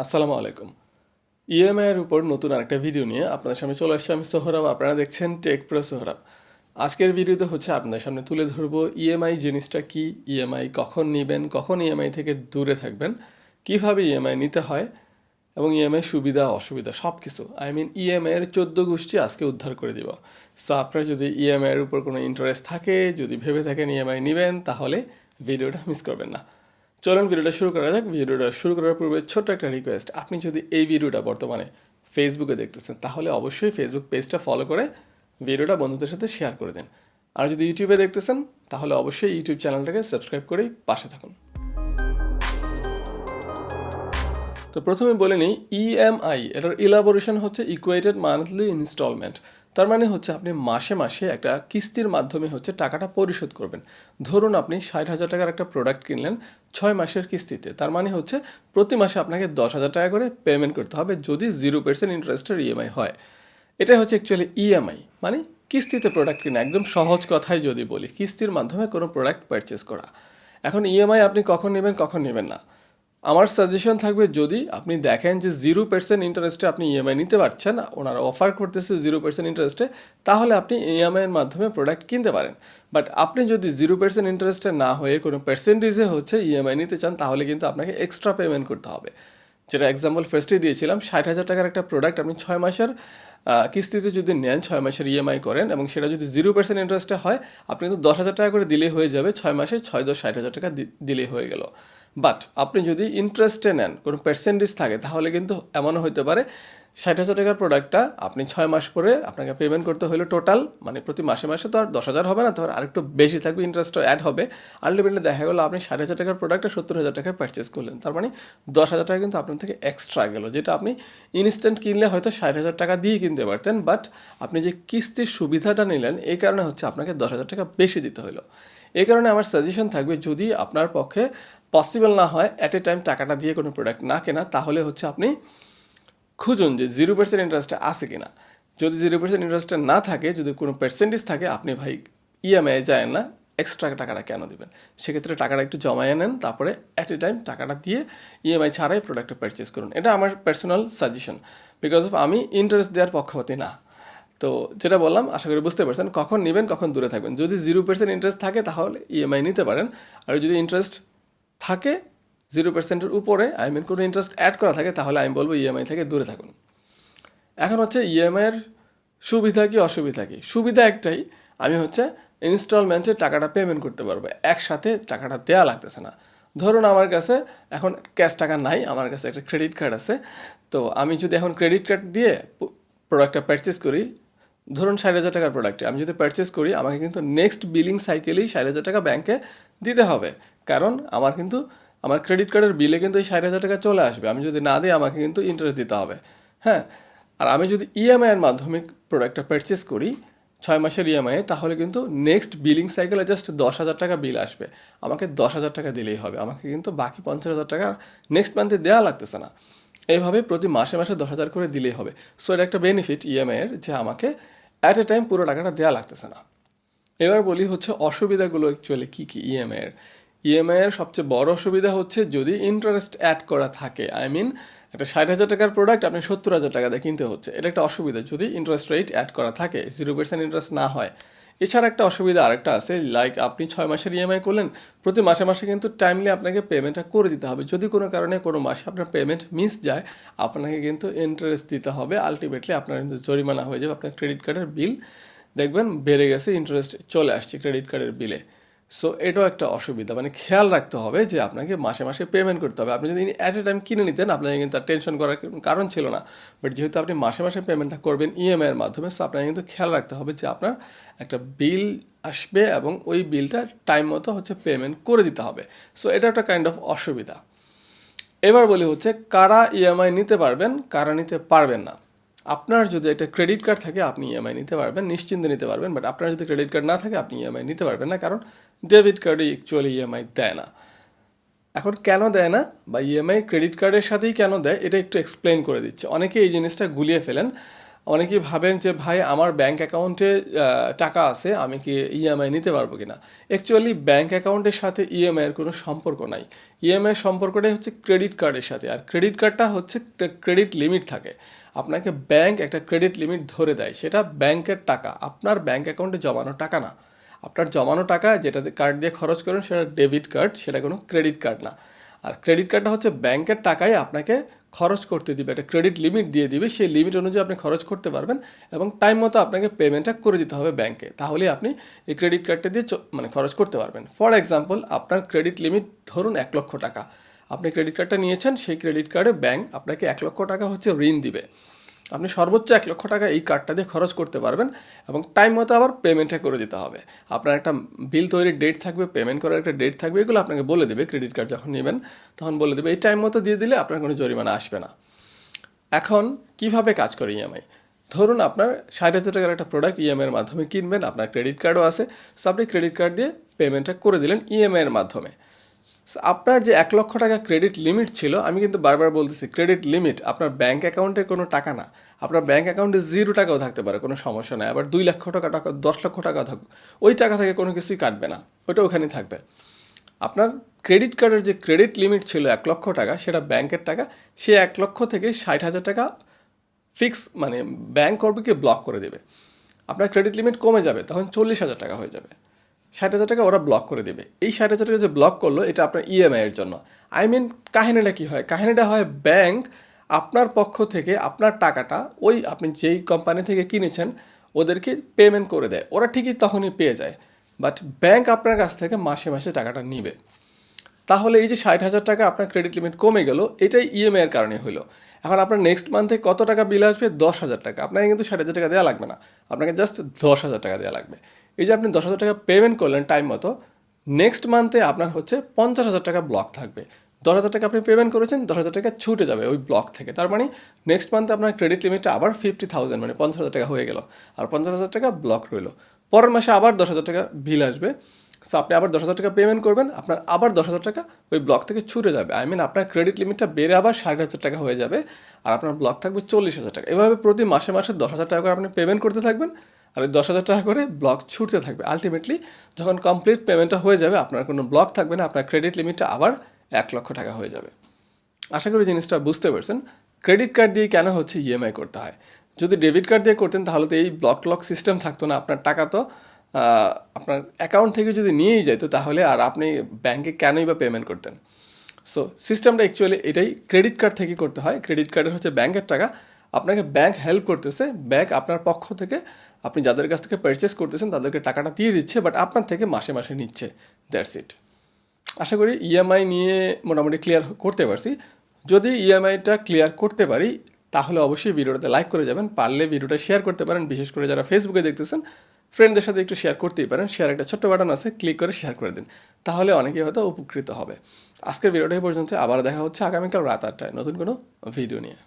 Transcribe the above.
আসসালামু আলাইকুম। ইএমআই এর উপর নতুন আরেকটা ভিডিও নিয়ে আপনাদের সামনে চলে আসছে। আমি সোহরাব, আপনারা দেখছেন টেক প্রো সোহরাব। আজকের ভিডিওতে হচ্ছে আপনাদের সামনে তুলে ধরবো ইএমআই জিনিসটা কি, ইএমআই কখন নেবেন, কখন ইএমআই থেকে দূরে থাকবেন, কিভাবে ইএমআই নিতে হয় এবং ইএমআই সুবিধা অসুবিধা সব কিছু, ইএমআই এর 14 গোষ্ঠী আজকে উদ্ধার করে দিব। সো আপনার যদি ইএমআই এর উপর কোনো ইন্টারেস্ট থাকে, যদি ভেবে থাকেন ইএমআই নেবেন, তাহলে ভিডিওটা মিস করবেন না। চলুন ভিডিওটা শুরু করা যাক। ভিডিওটা শুরু করার পূর্বে ছোট্ট একটা রিকোয়েস্ট, আপনি যদি এই ভিডিওটা বর্তমানে ফেসবুকে দেখতেছেন তাহলে অবশ্যই ফেসবুক পেজটা ফলো করে ভিডিওটা বন্ধুদের সাথে শেয়ার করে দিন। আর যদি ইউটিউবে দেখতেছেন তাহলে অবশ্যই ইউটিউব চ্যানেলটাকে সাবস্ক্রাইব করেই পাশে থাকুন। তো প্রথমে বলে নিই, ইএমআই এটার ইলাবোরেশন হচ্ছে ইকুয়েটেড মান্থলি ইনস্টলমেন্ট। তার মানে হচ্ছে আপনি মাসে মাসে একটা কিস্তির মাধ্যমে হচ্ছে টাকাটা পরিশোধ করবেন। ধরুন আপনি 60,000 টাকার একটা প্রোডাক্ট কিনলেন 6 মাসের কিস্তিতে, তার মানে হচ্ছে প্রতি মাসে আপনাকে 10,000 টাকা করে পেমেন্ট করতে হবে যদি 0% ইন্টারেস্টের ইএমআই হয়। এটাই হচ্ছে অ্যাকচুয়ালি ইএমআই, মানে কিস্তিতে প্রোডাক্ট কিনা। একদম সহজ কথায় যদি বলি, কিস্তির মাধ্যমে কোনো প্রোডাক্ট পারচেস করা। এখন ইএমআই আপনি কখন নেবেন না, আমার সাজেশন থাকবে যদি আপনি দেখেন যে 0% ইন্টারেস্টে আপনি ইএমআই নিতে পারছেন, ওনারা অফার করতেছে 0% ইন্টারেস্টে, তাহলে আপনি ইএমআইয়ের মাধ্যমে প্রোডাক্ট কিনতে পারেন। বাট আপনি যদি 0% ইন্টারেস্টে না হয়ে কোনো পার্সেন্টেজে হচ্ছে ইএমআই নিতে চান, তাহলে কিন্তু আপনাকে এক্সট্রা পেমেন্ট করতে হবে। যেটা এক্সাম্পল ফার্স্টে দিয়েছিলাম, 60,000 টাকার একটা প্রোডাক্ট আপনি 6 মাসের কিস্তিতে যদি নেন, 6 মাসের ইএমআই করেন এবং সেটা যদি 0% ইন্টারেস্টে হয়, আপনি কিন্তু 10,000 টাকা করে দিলেই হয়ে যাবে। 6 মাসে 6 × 10 = 60,000 টাকা দিলেই হয়ে গেল। বাট আপনি যদি ইন্টারেস্টে নেন, কোনো পার্সেন্টেজ থাকে, তাহলে কিন্তু এমনও হতে পারে 60,000 টাকার প্রোডাক্টটা আপনি 6 মাস পরে আপনাকে পেমেন্ট করতে হলো টোটাল, মানে প্রতি মাসে মাসে তো আর 10,000 হবে না, তো আরেকটু বেশি থাকবে, ইন্টারেস্টও অ্যাড হবে। আলটিমেটলি দেখা গেলো আপনি 60,000 টাকার প্রোডাক্টটা 70,000 টাকায় পারচেস করলেন, তার মানে 10,000 টাকা কিন্তু আপনার থেকে এক্সট্রা গেল, যেটা আপনি ইনস্ট্যান্ট কিনলে হয়তো 60,000 টাকা দিয়ে কিনতে পারতেন। বাট আপনি যে কিস্তির সুবিধাটা নিলেন, এই কারণে হচ্ছে আপনাকে 10,000 টাকা বেশি দিতে হলো। এই কারণে আমার সাজেশন থাকবে, যদি আপনার পক্ষে পসিবল না হয় অ্যাট এ টাইম টাকাটা দিয়ে কোনো প্রোডাক্ট না কেনা, তাহলে হচ্ছে আপনি খুঁজুন যে 0% ইন্টারেস্টে আছে কিনা। যদি 0% ইন্টারেস্টে না থাকে, যদি কোনো পার্সেন্টেজ থাকে, আপনি ভাই ইএমআই যায় না, এক্সট্রা টাকাটা কেন দিবেন? সেক্ষেত্রে টাকাটা একটু জমায়ে নেন, তারপরে অ্যাট এ টাইম টাকাটা দিয়ে ইএমআই ছাড়াই প্রোডাক্টটা পারচেস করুন। এটা আমার পার্সোনাল সাজেশন, বিকজ অফ আমি ইন্টারেস্ট দেওয়ার পক্ষপাতী না। তো যেটা বললাম, আশা করি বুঝতে পারছেন কখন নেবেন, কখন দূরে থাকবেন। যদি 0% ইন্টারেস্ট থাকে তাহলে ইএমআই নিতে পারেন, আর যদি ইন্টারেস্ট থাকে 0%-এর উপরে, কোনো ইন্টারেস্ট অ্যাড করা থাকে, তাহলে আমি বলবো ইএমআই থেকে দূরে থাকুন। এখন হচ্ছে ইএমআইয়ের সুবিধা কি অসুবিধা কি? সুবিধা একটাই, আমি হচ্ছে ইনস্টলমেন্টে টাকাটা পেমেন্ট করতে পারবো, একসাথে টাকাটা দেওয়া লাগতেছে না। ধরুন আমার কাছে এখন ক্যাশ টাকা নাই, আমার কাছে একটা ক্রেডিট কার্ড আছে। তো আমি যদি এখন ক্রেডিট কার্ড দিয়ে প্রোডাক্টটা পারচেস করি, ধরুন 60,000 টাকার প্রোডাক্টে আমি যদি পারচেস করি, আমাকে কিন্তু নেক্সট বিলিং সাইকেলেই 60,000 টাকা ব্যাংকে দিতে হবে, কারণ আমার ক্রেডিট কার্ডের বিলে কিন্তু এই 60,000 টাকা চলে আসবে। আমি যদি না দিই, আমাকে কিন্তু ইন্টারেস্ট দিতে হবে। হ্যাঁ, আর আমি যদি ইএমআইয়ের মাধ্যমে প্রোডাক্টটা পারচেস করি 6 মাসের ইএমআই, তাহলে কিন্তু নেক্সট বিলিং সাইকেলে জাস্ট 10,000 টাকা বিল আসবে, আমাকে 10,000 টাকা দিলেই হবে, আমাকে কিন্তু বাকি 50,000 টাকা নেক্সট মান্থে দেওয়া লাগতেছে না। এইভাবে প্রতি মাসে মাসে 10,000 করে দিলেই হবে। সো এটা একটা বেনিফিট ইএমআইয়ের, যে আমাকে অ্যাট এ টাইম পুরো টাকাটা দেওয়া লাগতেছে না। এবার বলি হচ্ছে অসুবিধাগুলো অ্যাকচুয়ালি কী কী ইএমআইয়ের সবচেয়ে বড় অসুবিধা হচ্ছে যদি ইন্টারেস্ট অ্যাড করা থাকে। একটা 60,000 টাকার প্রোডাক্ট আপনি 70,000 টাকা দিয়ে কিনতে হচ্ছে, এটা একটা অসুবিধা যদি ইন্টারেস্ট রেট অ্যাড করা থাকে, 0% ইন্টারেস্ট না হয়। এছাড়া একটা অসুবিধা আরেকটা আছে, লাইক আপনি 6 মাসের ইএমআই করলেন, প্রতি মাসে মাসে কিন্তু টাইমলি আপনাকে পেমেন্টটা করে দিতে হবে। যদি কোনো কারণে কোনো মাসে আপনার পেমেন্ট মিস যায়, আপনাকে কিন্তু ইন্টারেস্ট দিতে হবে। আলটিমেটলি আপনার কিন্তু জরিমানা হয়ে যাবে, আপনার ক্রেডিট কার্ডের বিল দেখবেন বেড়ে গেছে, ইন্টারেস্ট চলে আসছে ক্রেডিট কার্ডের বিলে। সো এটাও একটা অসুবিধা, মানে খেয়াল রাখতে হবে যে আপনাকে মাসে মাসে পেমেন্ট করতে হবে। আপনি যদি অ্যাট এ টাইম কিনে নিতেন, আপনাকে কিন্তু আর টেনশন করার কারণ ছিল না। বাট যেহেতু আপনি মাসে মাসে পেমেন্টটা করবেন ইএমআইয়ের মাধ্যমে, সো আপনাকে কিন্তু খেয়াল রাখতে হবে যে আপনার একটা বিল আসবে এবং ওই বিলটা টাইম মতো হচ্ছে পেমেন্ট করে দিতে হবে। সো এটা একটা কাইন্ড অফ অসুবিধা। এবার বলি হচ্ছে কারা ইএমআই নিতে পারবেন, কারা নিতে পারবেন না। আপনার যদি একটা ক্রেডিট কার্ড থাকে, আপনি ইএমআই নিতে পারবেন, নিশ্চিন্তে নিতে পারবেন। বাট আপনার যদি ক্রেডিট কার্ড না থাকে, আপনি ইএমআই নিতে পারবেন না, কারণ ডেবিট কার্ডে অ্যাকচুয়ালি ইএমআই দেয় না। এখন কেন দেয় না, বা ইএমআই ক্রেডিট কার্ডের সাথেই কেন দেয়, এটা একটু এক্সপ্লেন করে দিচ্ছে। অনেকে এই জিনিসটা গুলিয়ে ফেলেন। অনেকেই ভাবেন যে ভাই আমার ব্যাংক অ্যাকাউন্টে টাকা আছে, আমি কি ইএমআই নিতে পারবো কিনা। অ্যাকচুয়ালি ব্যাংক অ্যাকাউন্টের সাথে ইএমআই এর কোনো সম্পর্ক নাই। ইএমআই সম্পর্কটাই হচ্ছে ক্রেডিট কার্ডের সাথে, আর ক্রেডিট কার্ডটা হচ্ছে ক্রেডিট লিমিট থাকে। আপনাকে ব্যাংক একটা ক্রেডিট লিমিট ধরে দেয়, সেটা ব্যাংকের টাকা, আপনার ব্যাংক অ্যাকাউন্টে জমানো টাকা না। আপনার জমানো টাকা যেটাতে কার্ড দিয়ে খরচ করেন সেটা ডেবিট কার্ড, সেটা কোনো ক্রেডিট কার্ড না। আর ক্রেডিট কার্ডটা হচ্ছে ব্যাংকের টাকায় আপনাকে খরচ করতে দিবে, একটা ক্রেডিট লিমিট দিয়ে দিবে, সেই লিমিট অনুযায়ী আপনি খরচ করতে পারবেন এবং টাইম মতো আপনাকে পেমেন্টটা করে দিতে হবে ব্যাংকে, তাহলেই আপনি এই ক্রেডিট কার্ডটা দিয়ে মানে খরচ করতে পারবেন। ফর এক্সাম্পল, আপনার ক্রেডিট লিমিট ধরুন 1,00,000 টাকা, আপনি ক্রেডিট কার্ডটা নিয়েছেন, সেই ক্রেডিট কার্ডে ব্যাংক আপনাকে 1,00,000 টাকা হচ্ছে ঋণ দিবে। আপনি সর্বোচ্চ 1,00,000 টাকা এই কার্ডটা দিয়ে খরচ করতে পারবেন এবং টাইম মতো আবার পেমেন্টটা করে দিতে হবে। আপনার একটা বিল তৈরির ডেট থাকবে, পেমেন্ট করার একটা ডেট থাকবে, এগুলো আপনাকে বলে দেবে। ক্রেডিট কার্ড যখন নেবেন তখন বলে দেবে, এই টাইম মতো দিয়ে দিলে আপনার কোনো জরিমানা আসবে না। এখন কিভাবে কাজ করে ইএমআই? ধরুন আপনার 60,000 টাকার একটা প্রোডাক্ট ইএমআইয়ের মাধ্যমে কিনবেন, আপনার ক্রেডিট কার্ডও আছে, সো আপনি ক্রেডিট কার্ড দিয়ে পেমেন্টটা করে দিলেন ইএমআইয়ের মাধ্যমে। আপনার যে 1,00,000 টাকা ক্রেডিট লিমিট ছিল, আমি কিন্তু বারবার বলতেছি ক্রেডিট লিমিট, আপনার ব্যাংক অ্যাকাউন্টে কোনো টাকা না। আপনার ব্যাংক অ্যাকাউন্টে 0 টাকাও থাকতে পারে, কোনো সমস্যা নেই। আবার 2,00,000 টাকা 10,00,000 টাকা থাকুক, ওই টাকা থেকে কোনো কিছুই কাটবে না, ওটা ওখানেই থাকবে। আপনার ক্রেডিট কার্ডের যে ক্রেডিট লিমিট ছিল 1,00,000 টাকা, সেটা ব্যাংকের টাকা, সে 1,00,000 থেকে 60,000 টাকা ফিক্স, মানে ব্যাংক করবে কি ব্লক করে দেবে। আপনার ক্রেডিট লিমিট কমে যাবে, তখন 40,000 টাকা হয়ে যাবে, 60,000 টাকা ওরা ব্লক করে দেবে। এই 60,000 টাকা যে ব্লক করলো, এটা আপনার ইএমআই এর জন্য। কাহিনীটা কী হয়? কাহিনীটা হয় ব্যাংক আপনার পক্ষ থেকে আপনার টাকাটা ওই আপনি যেই কোম্পানি থেকে কিনেছেন ওদেরকে পেমেন্ট করে দেয়, ওরা ঠিকই তখনই পেয়ে যায়, বাট ব্যাংক আপনার কাছ থেকে মাসে মাসে টাকাটা নিবে। তাহলে এই যে 60,000 টাকা আপনার ক্রেডিট লিমিট কমে গেল, এটাই ইএমআই এর কারণে হলো। এখন আপনার নেক্সট মান্থে কত টাকা বিল আসবে? 10,000 টাকা। আপনাকে কিন্তু 60,000 টাকা দেওয়া লাগবে না, আপনাকে জাস্ট 10,000 টাকা দেওয়া লাগবে। এই যে আপনি 10,000 টাকা পেমেন্ট করলেন টাইম মতো, নেক্সট মান্থে আপনার হচ্ছে 50,000 টাকা ব্লক থাকবে। 10,000 টাকা আপনি পেমেন্ট করেছেন, 10,000 টাকা ছুটে যাবে ওই ব্লক থেকে। তার মানে নেক্সট মান্থে আপনার ক্রেডিট লিমিটটা আবার 50,000, মানে 50,000 টাকা হয়ে গেল, আর 50,000 টাকা ব্লক রইল। পরের মাসে আবার 10,000 টাকা বিল আসবে, সো আপনি আবার 10,000 টাকা পেমেন্ট করবেন, আপনার আবার 10,000 টাকা ওই ব্লক থেকে ছুটে যাবে। আপনার ক্রেডিট লিমিটটা বেড়ে আবার 60,000 টাকা হয়ে যাবে, আর আপনার ব্লক থাকবে 40,000 টাকা। এভাবে প্রতি মাসে মাসে 10,000 টাকা করে আপনি পেমেন্ট করতে থাকবেন, আর ওই 10,000 টাকা করে ব্লক ছুটতে থাকবে। আলটিমেটলি যখন কমপ্লিট পেমেন্টটা হয়ে যাবে, আপনার কোনো ব্লক থাকবে না, আপনার ক্রেডিট লিমিটটা আবার 1,00,000 টাকা হয়ে যাবে। আশা করি জিনিসটা বুঝতে পারছেন। ক্রেডিট কার্ড দিয়ে কেন হচ্ছে ইএমআই করতে হয়। যদি ডেবিট কার্ড দিয়ে করতেন তাহলে তো এই ব্লক সিস্টেম থাকতো না, আপনার টাকা তো আপনার অ্যাকাউন্ট থেকে যদি নিয়েই যেত, তাহলে আর আপনি ব্যাংকে কেনই বা পেমেন্ট করতেন। সো সিস্টেমটা অ্যাকচুয়ালি এটাই, ক্রেডিট কার্ড থেকে করতে হয়। ক্রেডিট কার্ডের হচ্ছে ব্যাংকের টাকা, আপনাকে ব্যাংক হেল্প করতেছে, ব্যাংক আপনার পক্ষ থেকে আপনি যাদের কাছ থেকে পারচেস করতেছেন তাদেরকে টাকাটা দিয়ে দিচ্ছে, বাট আপনার থেকে মাসে মাসে নিচ্ছে, দ্যাটস ইট। আশা করি ইএমআই নিয়ে মোটামুটি ক্লিয়ার করতে পারছি। যদি ইএমআইটা ক্লিয়ার করতে পারি তাহলে অবশ্যই ভিডিওটাতে লাইক করে যাবেন, পারলে ভিডিওটা শেয়ার করতে পারেন, বিশেষ করে যারা ফেসবুকে দেখতেছেন ফ্রেন্ডদের সাথে একটু শেয়ার করতেই পারেন। শেয়ার একটা ছোট্ট বাটন আছে, ক্লিক করে শেয়ার করে দিন, তাহলে অনেকেই হয়তো উপকৃত হবে। আজকের ভিডিওটা এই পর্যন্ত, আবার দেখা হচ্ছে আগামীকাল রাত 8টায় নতুন কোনো ভিডিও নিয়ে।